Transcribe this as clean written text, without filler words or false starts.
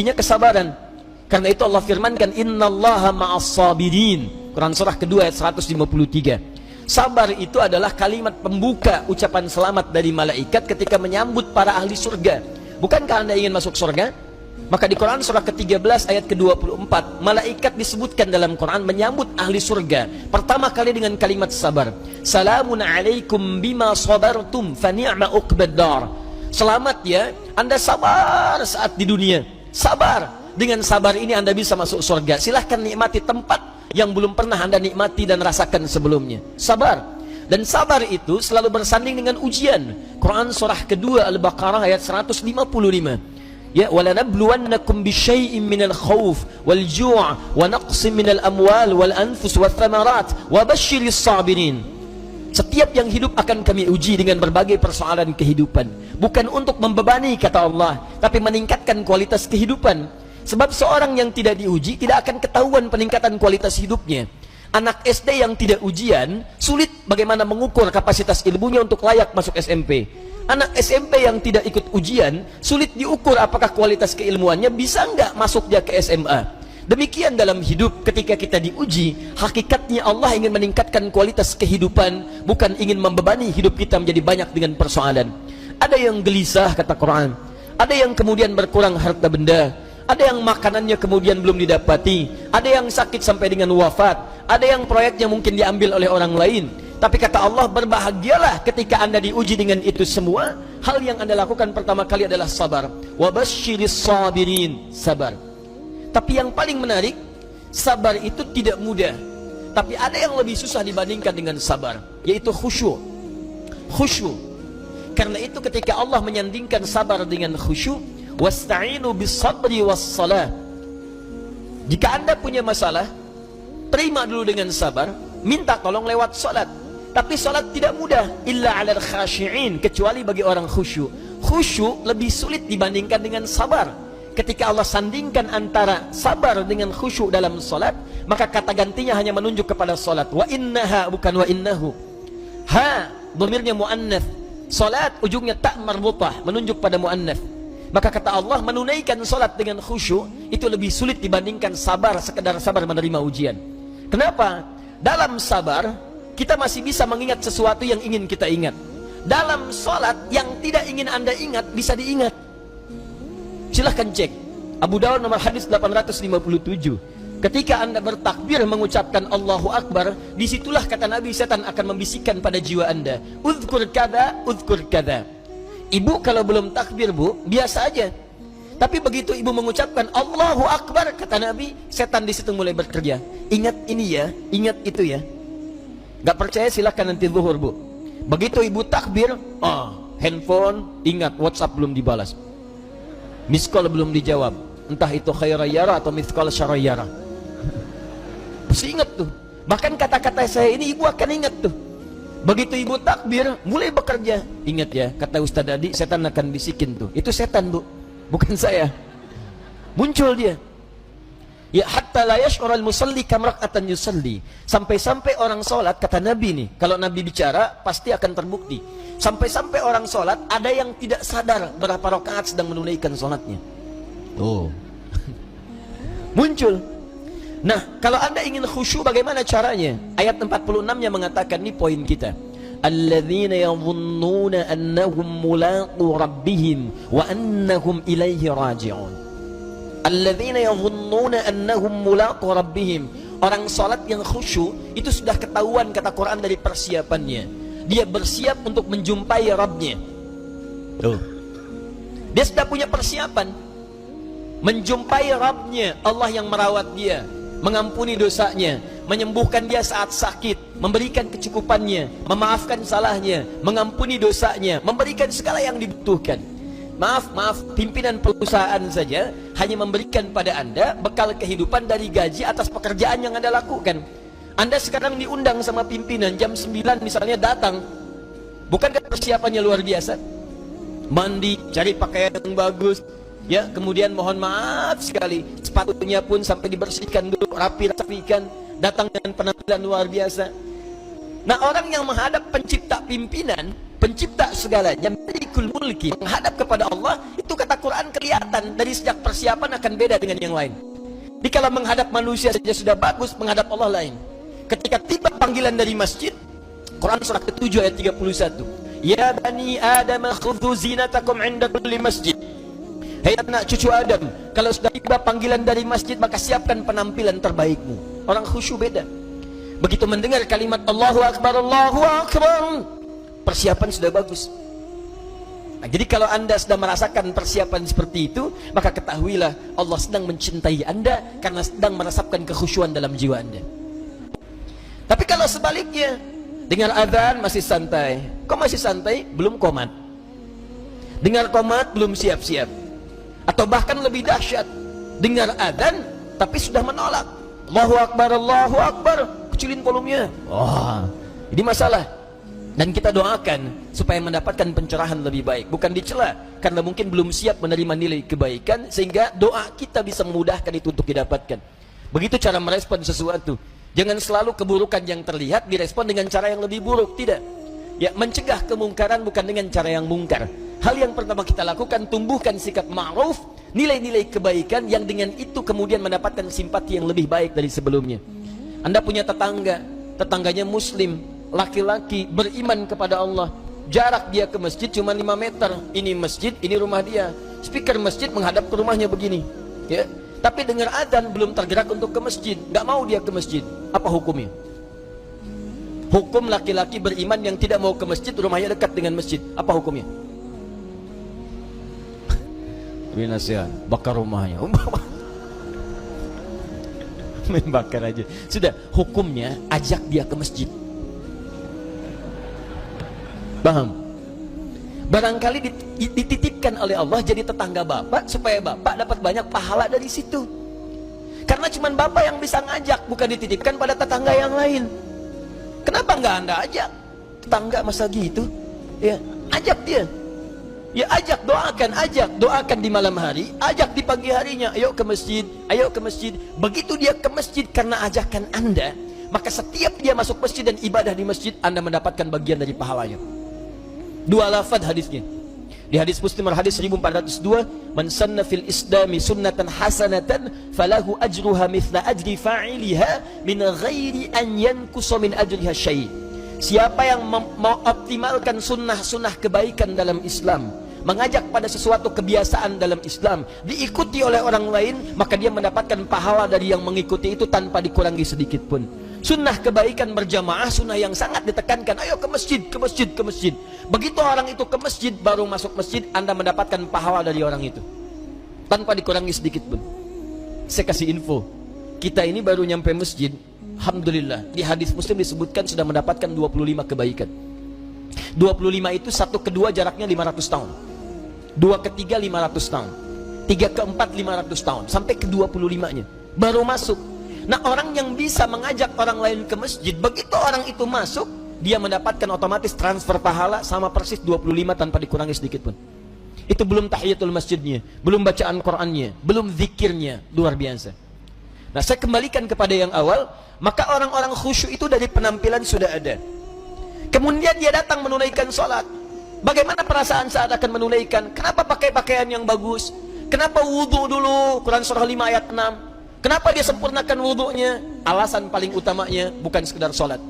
Intinya kesabaran. Karena itu Allah firmankan, innallaha ma'as sabirin. Quran surah kedua ayat 153. Sabar itu adalah kalimat pembuka ucapan selamat dari malaikat ketika menyambut para ahli surga. Bukankah Anda ingin masuk surga? Maka di Quran surah ke-13 ayat ke-24, malaikat disebutkan dalam Quran menyambut ahli surga pertama kali dengan kalimat sabar. Salamun alaikum bima sabartum fa ni'ma uqbad dar. Selamat ya, Anda sabar saat di dunia. Sabar. Dengan sabar ini Anda bisa masuk surga. Silahkan nikmati tempat yang belum pernah Anda nikmati dan rasakan sebelumnya. Sabar. Dan sabar itu selalu bersanding dengan ujian. Quran surah kedua Al-Baqarah ayat 155. Ya, walanabluwannakum bisyai'in minal khauf wal ju' wa naqsim minal amwal wal anfus wath thamarat wa basyiris sabirin. Setiap yang hidup akan kami uji dengan berbagai persoalan kehidupan. Bukan untuk membebani kata Allah, tapi meningkatkan kualitas kehidupan. Sebab seorang yang tidak diuji tidak akan ketahuan peningkatan kualitas hidupnya. Anak SD yang tidak ujian sulit bagaimana mengukur kapasitas ilmunya untuk layak masuk SMP. Anak SMP yang tidak ikut ujian sulit diukur apakah kualitas keilmuannya bisa nggak masuk dia ke SMA. Demikian dalam hidup, ketika kita diuji, hakikatnya Allah ingin meningkatkan kualitas kehidupan, bukan ingin membebani hidup kita menjadi banyak dengan persoalan. Ada yang gelisah kata Quran, ada yang kemudian berkurang harta benda, ada yang makanannya kemudian belum didapati, ada yang sakit sampai dengan wafat, ada yang proyeknya mungkin diambil oleh orang lain. Tapi kata Allah, berbahagialah ketika Anda diuji dengan itu semua. Hal yang Anda lakukan pertama kali adalah sabar. Wabasyiris sabirin, sabar. Tapi yang paling menarik, sabar itu tidak mudah. Tapi ada yang lebih susah dibandingkan dengan sabar, yaitu khusyuk. Khusyuk. Karena itu ketika Allah menyandingkan sabar dengan khusyuk, wasta'inu bis-sabri was-salah. Jika Anda punya masalah, terima dulu dengan sabar, minta tolong lewat salat. Tapi salat tidak mudah, illa 'alal khashi'in, kecuali bagi orang khusyuk. Khusyuk lebih sulit dibandingkan dengan sabar. Ketika Allah sandingkan antara sabar dengan khusyuk dalam salat, maka kata gantinya hanya menunjuk kepada salat. Wa innaha, bukan wa innahu. Ha, dhamirnya muannats. Salat ujungnya ta marbutah, menunjuk pada muannats. Maka kata Allah, menunaikan salat dengan khusyuk itu lebih sulit dibandingkan sabar, sekedar sabar menerima ujian. Kenapa? Dalam sabar kita masih bisa mengingat sesuatu yang ingin kita ingat. Dalam salat yang tidak ingin Anda ingat bisa diingat. Silahkan cek Abu Dawud nomor hadis 857. Ketika Anda bertakbir mengucapkan Allahu Akbar, disitulah kata Nabi, setan akan membisikkan pada jiwa Anda, uzkur kada, uzkur kada. Ibu kalau belum takbir bu, biasa aja. Tapi begitu ibu mengucapkan Allahu Akbar, kata Nabi, setan di situ mulai bekerja. Ingat ini ya, ingat itu ya. Gak percaya silahkan nanti zuhur bu. Begitu ibu takbir, handphone, ingat WhatsApp belum dibalas, miss call belum dijawab, entah itu khairayara atau miss call syarayara. Pasti ingat tuh. Bahkan kata-kata saya ini ibu akan ingat tuh. Begitu ibu takbir, mulai bekerja. Ingat ya, kata Ustaz Adi, setan akan bisikin tuh. Itu setan bu, bukan saya. Muncul dia. Ya hatta la yash'ural musalli kam rak'atan yusalli. Sampai-sampai orang salat, kata Nabi nih, kalau Nabi bicara pasti akan terbukti. Sampai-sampai orang salat ada yang tidak sadar berapa rakaat sedang menunaikan salatnya. Oh. Muncul. Nah, kalau Anda ingin khusyuk bagaimana caranya? Ayat 46-nya mengatakan, ini poin kita. Alladzina yadhunnuna annahum mulaqu rabbihim wa annahum ilaihi raji'un. Alladzina yadhunnuna annahum mulaqu rabbihim. Orang salat yang khusyuk itu sudah ketahuan kata Quran dari persiapannya. Dia bersiap untuk menjumpai Rabbnya. Tuh. Dia sudah punya persiapan menjumpai Rabbnya, Allah yang merawat dia, mengampuni dosanya, menyembuhkan dia saat sakit, memberikan kecukupannya, memaafkan salahnya, mengampuni dosanya, memberikan segala yang dibutuhkan. Maaf, pimpinan perusahaan saja hanya memberikan pada Anda bekal kehidupan dari gaji atas pekerjaan yang Anda lakukan. Anda sekarang diundang sama pimpinan jam 9 misalnya datang. Bukankah persiapannya luar biasa? Mandi, cari pakaian yang bagus, ya, kemudian mohon maaf sekali, sepatunya pun sampai dibersihkan dulu, rapi-rapikan, datang dengan penampilan luar biasa. Nah, orang yang menghadap pencipta pimpinan, pencipta segalanya, Malikul Mulki, menghadap kepada Allah, itu kata Quran kelihatan dari sejak persiapan akan beda dengan yang lain. Jadi kalau menghadap manusia saja sudah bagus, menghadap Allah lain. Ketika tiba panggilan dari masjid, Quran surah ke-7 ayat 31. Ya bani Adam khudhu zinatakum 'inda kulli masjid. Hai anak cucu Adam, kalau sudah tiba panggilan dari masjid, maka siapkan penampilan terbaikmu. Orang khusyuk beda. Begitu mendengar kalimat Allahu Akbar, Allahu Akbar, persiapan sudah bagus. Nah, jadi kalau anda sudah merasakan persiapan seperti itu, maka ketahuilah Allah sedang mencintai anda karena sedang meresapkan kekhusyuan dalam jiwa anda. Tapi kalau sebaliknya, dengar azan masih santai. Kok masih santai? Belum qomat. Dengar qomat belum siap-siap. Atau bahkan lebih dahsyat, dengar azan tapi sudah menolak. Allahu Akbar, Allahu Akbar, kecilin volumenya. Wah, ini masalah. Dan kita doakan supaya mendapatkan pencerahan lebih baik, bukan dicela karena mungkin belum siap menerima nilai kebaikan, sehingga doa kita bisa memudahkan itu untuk didapatkan. Begitu cara merespon sesuatu. Jangan selalu keburukan yang terlihat direspon dengan cara yang lebih buruk, tidak. Ya, mencegah kemungkaran bukan dengan cara yang mungkar. Hal yang pertama kita lakukan, tumbuhkan sikap ma'ruf, nilai-nilai kebaikan yang dengan itu kemudian mendapatkan simpati yang lebih baik dari sebelumnya. Anda punya tetangga, tetangganya muslim, laki-laki, beriman kepada Allah. Jarak dia ke masjid cuma 5 meter. Ini masjid, ini rumah dia. Speaker masjid menghadap ke rumahnya begini. Ya. Tapi dengar adzan belum tergerak untuk ke masjid, nggak mau dia ke masjid. Apa hukumnya? Hukum laki-laki beriman yang tidak mau ke masjid, rumahnya dekat dengan masjid. Apa hukumnya? Ini nasihat, bakar rumahnya. Main bakar aja. Sudah, hukumnya ajak dia ke masjid. Paham? Barangkali dititipkan oleh Allah jadi tetangga bapak supaya bapak dapat banyak pahala dari situ. Karena cuma bapak yang bisa ngajak, bukan dititipkan pada tetangga yang lain. Kenapa nggak anda ajak? Tetangga masa gitu? Ya, ajak dia. Ya ajak, doakan di malam hari, ajak di pagi harinya, ayo ke masjid, ayo ke masjid. Begitu dia ke masjid karena ajakan anda, maka setiap dia masuk masjid dan ibadah di masjid, anda mendapatkan bagian dari pahalanya. 2 lafaz hadisnya. Di hadis Muslim hadis 1402, man sanna fil islami sunnatan hasanatan falahu ajruha mithla ajri fa'iliha min ghairi an yankusa min ajriha syai'. Siapa yang mengoptimalkan sunnah-sunnah kebaikan dalam Islam, mengajak pada sesuatu kebiasaan dalam Islam, diikuti oleh orang lain, maka dia mendapatkan pahala dari yang mengikuti itu tanpa dikurangi sedikit pun. Sunnah kebaikan berjamaah, sunnah yang sangat ditekankan. Ayo ke masjid, ke masjid, ke masjid. Begitu orang itu ke masjid, baru masuk masjid, anda mendapatkan pahala dari orang itu tanpa dikurangi sedikit pun. Saya kasih info, kita ini baru nyampe masjid, alhamdulillah, di hadis Muslim disebutkan sudah mendapatkan 25 kebaikan. 25 itu 1 ke 2 jaraknya 500 tahun, 2 ke 3 500 tahun, 3 ke 4 500 tahun, sampai ke 25 nya baru masuk. Nah, orang yang bisa mengajak orang lain ke masjid, begitu orang itu masuk, dia mendapatkan otomatis transfer pahala sama persis 25 tanpa dikurangi sedikit pun. Itu belum tahiyatul masjidnya, belum bacaan Qur'annya, belum zikirnya, luar biasa. Nah, saya kembalikan kepada yang awal, maka orang-orang khusyuk itu dari penampilan sudah ada. Kemudian dia datang menunaikan sholat. Bagaimana perasaan saat akan menunaikan? Kenapa pakai pakaian yang bagus? Kenapa wudhu dulu? Quran surah 5 ayat 6. Kenapa dia sempurnakan wudhunya? Alasan paling utamanya bukan sekedar sholat.